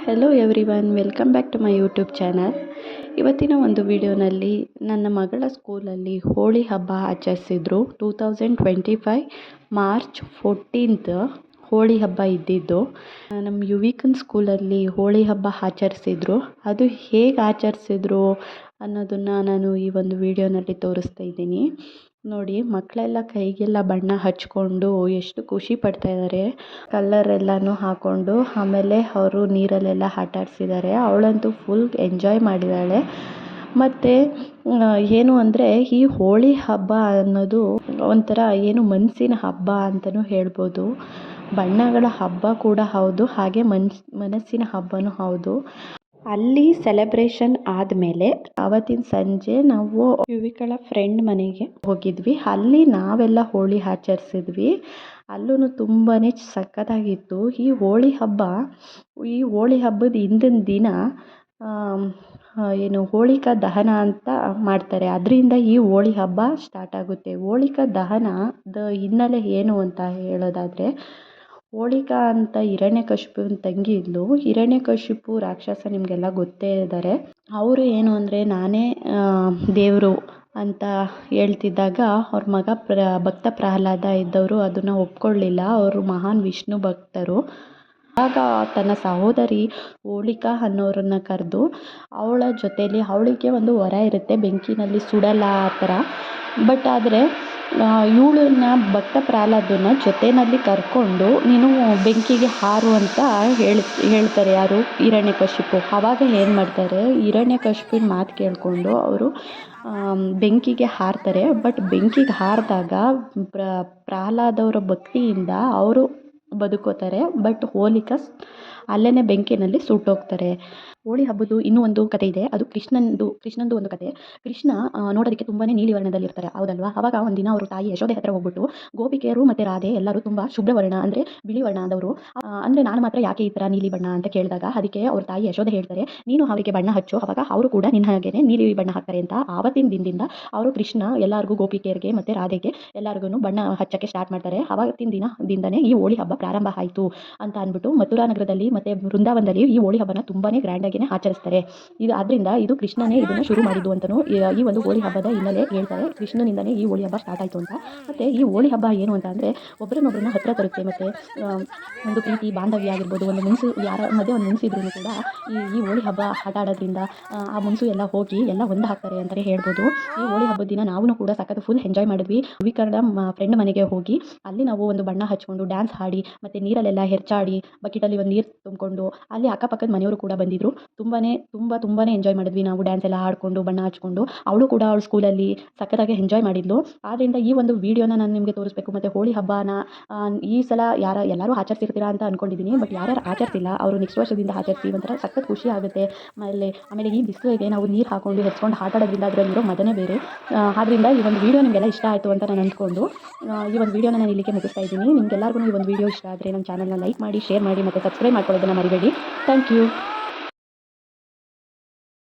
Hello everyone, welcome back to my YouTube channel. ಇವತ್ತಿನ ಒಂದು ವಿಡಿಯೋನಲ್ಲಿ ನನ್ನ ಮಗಳ ಸ್ಕೂಲಲ್ಲಿ ಹೋಳಿ ಹಬ್ಬ ಆಚರಿಸಿದ್ರು. 2025 ಮಾರ್ಚ್ 14 ಹೋಳಿ ಹಬ್ಬ ಇದ್ದಿದ್ದು. ನಮ್ಮ ಯುವಿಕನ್ ಸ್ಕೂಲಲ್ಲಿ ಹೋಳಿ ಹಬ್ಬ ಆಚರಿಸಿದ್ರು. ಅದು ಹೇಗೆ ಆಚರಿಸಿದ್ರು ಅನ್ನೋದನ್ನು ನಾನು ಈ ಒಂದು ವಿಡಿಯೋನಲ್ಲಿ ತೋರಿಸ್ತಾ ಇದ್ದೀನಿ. ನೋಡಿ, ಮಕ್ಕಳೆಲ್ಲ ಕೈಗೆಲ್ಲ ಬಣ್ಣ ಹಚ್ಕೊಂಡು ಎಷ್ಟು ಖುಷಿ ಪಡ್ತಾ ಇದ್ದಾರೆ. ಕಲರ್ ಎಲ್ಲನೂ ಹಾಕ್ಕೊಂಡು ಆಮೇಲೆ ಅವರು ನೀರಲ್ಲೆಲ್ಲ ಆಟ ಆಡಿಸಿದ್ದಾರೆ. ಅವಳಂತೂ ಫುಲ್ ಎಂಜಾಯ್ ಮಾಡಿದ್ದಾಳೆ. ಮತ್ತು ಏನು ಅಂದರೆ ಈ ಹೋಳಿ ಹಬ್ಬ ಅನ್ನೋದು ಒಂಥರ ಏನು ಮನಸ್ಸಿನ ಹಬ್ಬ ಅಂತಲೂ ಹೇಳ್ಬೋದು. ಬಣ್ಣಗಳ ಹಬ್ಬ ಕೂಡ ಹೌದು, ಹಾಗೆ ಮನಸ್ಸಿನ ಹಬ್ಬನೂ ಹೌದು. ಅಲ್ಲಿ ಸೆಲೆಬ್ರೇಷನ್ ಆದಮೇಲೆ ಆವತ್ತಿನ ಸಂಜೆ ನಾವು ಯುವಿಕಳ ಫ್ರೆಂಡ್ ಮನೆಗೆ ಹೋಗಿದ್ವಿ. ಅಲ್ಲಿ ನಾವೆಲ್ಲ ಹೋಳಿ ಆಚರಿಸಿದ್ವಿ. ಅಲ್ಲೂ ತುಂಬಾ ಸಖತ್ತಾಗಿತ್ತು. ಈ ಹೋಳಿ ಹಬ್ಬದ ಹಿಂದಿನ ದಿನ ಏನು ಹೋಳಿಕಾ ದಹನ ಅಂತ ಮಾಡ್ತಾರೆ. ಅದರಿಂದ ಈ ಹೋಳಿ ಹಬ್ಬ ಸ್ಟಾರ್ಟ್ ಆಗುತ್ತೆ. ಹೋಳಿಕಾ ದಹನದ ಹಿನ್ನೆಲೆ ಏನು ಅಂತ ಹೇಳೋದಾದರೆ, ಹೋಳಿಕಾ ಅಂತ ಹಿರಣ್ಯಕಶಿಪುವಿನ ತಂಗಿ ಇದ್ಲು. ಹಿರಣ್ಯಕಶಿಪು ರಾಕ್ಷಸ ನಿಮಗೆಲ್ಲ ಗೊತ್ತೇ ಇದ್ದಾರೆ. ಅವರು ಏನು ಅಂದರೆ ನಾನೇ ದೇವರು ಅಂತ ಹೇಳ್ತಿದ್ದಾಗ ಅವ್ರ ಮಗ ಭಕ್ತ ಪ್ರಹ್ಲಾದ ಇದ್ದವರು ಅದನ್ನು ಒಪ್ಕೊಳ್ಳಿಲ್ಲ. ಅವರು ಮಹಾನ್ ವಿಷ್ಣು ಭಕ್ತರು. ಆಗ ತನ್ನ ಸಹೋದರಿ ಹೋಳಿಕಾ ಅನ್ನೋರನ್ನ ಕರೆದು ಅವಳ ಜೊತೆಯಲ್ಲಿ, ಅವಳಿಗೆ ಒಂದು ವರ ಇರುತ್ತೆ ಬೆಂಕಿನಲ್ಲಿ ಸುಡಲ್ಲ ಆ ಥರ. ಬಟ್ ಆದರೆ ಇವಳನ್ನ ಭಕ್ತ ಪ್ರಹ್ಲಾದನ ಜೊತೆಯಲ್ಲಿ ಕರ್ಕೊಂಡು ನೀನು ಬೆಂಕಿಗೆ ಹಾರು ಅಂತ ಹೇಳ್ತಾರೆ ಯಾರು, ಹಿರಣ್ಯಕಶಿಪು. ಆವಾಗ ಏನು ಮಾಡ್ತಾರೆ, ಹಿರಣ್ಯಕಶಿಪುವಿನ ಮಾತು ಕೇಳಿಕೊಂಡು ಅವರು ಬೆಂಕಿಗೆ ಹಾರ್ತಾರೆ. ಬಟ್ ಬೆಂಕಿಗೆ ಹಾರಿದಾಗ ಪ್ರಹ್ಲಾದವರ ಭಕ್ತಿಯಿಂದ ಅವರು ಬದುಕೋತಾರೆ. ಬಟ್ ಹೋಲಿಕಾ ಅಲ್ಲೇ ಬೆಂಕಿನಲ್ಲಿ ಸುಟ್ಟೋಗ್ತಾರೆ. ಹೋಳಿ ಹಬ್ಬದ್ದು ಇನ್ನೂ ಒಂದು ಕತೆ ಇದೆ. ಅದು ಕೃಷ್ಣಂದು ಒಂದು ಕತೆ. ಕೃಷ್ಣ ನೋಡೋದಕ್ಕೆ ತುಂಬಾ ನೀಲಿ ವರ್ಣದಲ್ಲಿ ಇರ್ತಾರೆ, ಹೌದಲ್ವಾ? ಅವಾಗ ಒಂದಿನ ಅವರು ತಾಯಿ ಯಶೋದೆ ಹತ್ರ ಹೋಗ್ಬಿಟ್ಟು, ಗೋಪಿಕೆಯರು ಮತ್ತು ರಾಧೆ ಎಲ್ಲರೂ ತುಂಬ ಶುಭ್ರವರ್ಣ ಅಂದರೆ ಬಿಳಿ ವರ್ಣ ಆದವರು, ಅಂದರೆ ನಾನು ಮಾತ್ರ ಯಾಕೆ ಈ ಥರ ನೀಲಿ ಬಣ್ಣ ಅಂತ ಕೇಳಿದಾಗ ಅದಕ್ಕೆ ಅವ್ರ ತಾಯಿ ಯಶೋದೆ ಹೇಳ್ತಾರೆ, ನೀನು ಅವರಿಗೆ ಬಣ್ಣ ಹಚ್ಚು, ಅವಾಗ ಅವರು ಕೂಡ ನಿನ್ನ ಹಾಗೆಯೇ ನೀಲಿ ಬಣ್ಣ ಹಾಕ್ತಾರೆ ಅಂತ. ಆವತ್ತಿನ ದಿನದಿಂದ ಅವರು ಕೃಷ್ಣ ಎಲ್ಲರಿಗೂ, ಗೋಪಿಕೆಯರಿಗೆ ಮತ್ತು ರಾಧೆಗೆ ಎಲ್ಲರಿಗೂ ಬಣ್ಣ ಹಚ್ಚಕ್ಕೆ ಸ್ಟಾರ್ಟ್ ಮಾಡ್ತಾರೆ. ಆವತ್ತಿನ ದಿನದಿಂದನೇ ಈ ಹೋಳಿ ಹಬ್ಬ ಪ್ರಾರಂಭ ಆಯಿತು ಅಂತ ಅಂದ್ಬಿಟ್ಟು ಮಥುರಾ ನಗರದಲ್ಲಿ ಮತ್ತು ಬೃಂದಾವನದಲ್ಲಿ ಈ ಹೋಳಿ ಹಬ್ಬನ ತುಂಬಾ ಗ್ರ್ಯಾಂಡಾಗಿ ಆಚರಿಸ್ತಾರೆ. ಆದ್ದರಿಂದ ಇದು ಕೃಷ್ಣನೇ ಇದನ್ನು ಶುರು ಮಾಡಿದ್ದು ಅಂತಲೂ ಈ ಒಂದು ಹೋಳಿ ಹಬ್ಬದ ಹಿನ್ನೆಲೆ ಹೇಳ್ತಾರೆ. ಕೃಷ್ಣನಿಂದನೇ ಈ ಹೋಳಿ ಹಬ್ಬ ಸ್ಟಾರ್ಟ್ ಆಯಿತು ಅಂತ. ಮತ್ತು ಈ ಹೋಳಿ ಹಬ್ಬ ಏನು ಅಂತ ಅಂದರೆ ಒಬ್ಬರನ್ನೊಬ್ಬರನ್ನ ಹತ್ರ ತರುತ್ತೆ. ಮತ್ತು ಒಂದು ಪ್ರೀತಿ ಬಾಂಧವ್ಯ ಆಗಿರ್ಬೋದು, ಒಂದು ಮುನ್ಸು ಯಾರ ಮಧ್ಯೆ ಒಂದು ಮುನ್ಸಿದ್ರೂ ಕೂಡ ಈ ಹೋಳಿ ಹಬ್ಬ ಆಟ ಆಡೋದ್ರಿಂದ ಆ ಮುನ್ಸು ಎಲ್ಲ ಹೋಗಿ ಎಲ್ಲ ಒಂದು ಹಾಕ್ತಾರೆ ಅಂತಲೇ ಹೇಳ್ಬೋದು. ಈ ಹೋಳಿ ಹಬ್ಬದ ದಿನ ನಾವು ಕೂಡ ಸಖತ್ ಫುಲ್ ಎಂಜಾಯ್ ಮಾಡಿದ್ವಿ. ಯುವಿಕರ್ಣ ಫ್ರೆಂಡ್ ಮನೆಗೆ ಹೋಗಿ ಅಲ್ಲಿ ನಾವು ಒಂದು ಬಣ್ಣ ಹಚ್ಕೊಂಡು ಡ್ಯಾನ್ಸ್ ಆಡಿ ಮತ್ತು ನೀರಲ್ಲೆಲ್ಲ ಹೆರ್ಚಾಡಿ ಬಕೆಟಲ್ಲಿ ಒಂದು ನೀರು ತುಂಬಿಕೊಂಡು ಅಲ್ಲಿ ಅಕ್ಕಪಕ್ಕದ ಮನೆಯವರು ಕೂಡ ಬಂದಿದ್ದರು. ತುಂಬಾ ಎಂಜಾಯ್ ಮಾಡಿದ್ವಿ ನಾವು. ಡ್ಯಾನ್ಸ್ ಎಲ್ಲ ಆಡಿಕೊಂಡು ಬಣ್ಣ ಹಚ್ಕೊಂಡು ಅವಳು ಕೂಡ ಅವಳು ಸ್ಕೂಲಲ್ಲಿ ಸಖತ್ತಾಗಿ ಎಂಜಾಯ್ ಮಾಡಿದ್ಲು. ಆದ್ದರಿಂದ ಈ ಒಂದು ವಿಡಿಯೋನ ನಾನು ನಿಮಗೆ ತೋರಿಸ್ಬೇಕು. ಮತ್ತು ಹೋಳಿ ಹಬ್ಬನ ಈ ಸಲ ಎಲ್ಲರೂ ಆಚರಿಸಿರ್ತೀರಾ ಅಂತ ಅಂದ್ಕೊಂಡಿದ್ದೀನಿ. ಬಟ್ ಯಾರ್ಯಾರು ಆಚರಿಸಿಲ್ಲ ಅವರು ನೆಕ್ಸ್ಟ್ ವರ್ಷದಿಂದ ಆಚರಿಸಿ, ಒಂಥರ ಸಖತ್ ಖುಷಿ ಆಗುತ್ತೆ. ಆಮೇಲೆ ಈ ಬಿಸಿಲಿಗೆ ನಾವು ನೀರು ಹಾಕೊಂಡು ಹೆಚ್ಕೊಂಡು ಆಟ ಆಡೋದ್ರಿಂದ ಅದರಲ್ಲಿರೋ ಮಜನೇ ಬೇರೆ. ಆದ್ದರಿಂದ ಈ ಒಂದು ವಿಡಿಯೋ ನಿಮಗೆಲ್ಲ ಇಷ್ಟ ಆಯಿತು ಅಂತ ನಾನು ಅಂದ್ಕೊಂಡು ಈ ಒಂದು ವಿಡಿಯೋನ ನಾನು ಇಲ್ಲಿಗೆ ಮುಗಿಸ್ತಾ ಇದ್ದೀನಿ. ನಿಮಗೆಲ್ಲರಿಗೂ ಈ ಒಂದು ವಿಡಿಯೋ ಇಷ್ಟ ಆದರೆ ನನ್ನ ಚಾನಲ್ನ ಲೈಕ್ ಮಾಡಿ, ಶೇರ್ ಮಾಡಿ ಮತ್ತು ಸಬ್ಸ್ಕ್ರೈಬ್ ಮಾಡ್ಕೊಳ್ಳೋದನ್ನು ಮರಿಬೇಡಿ. Thank you.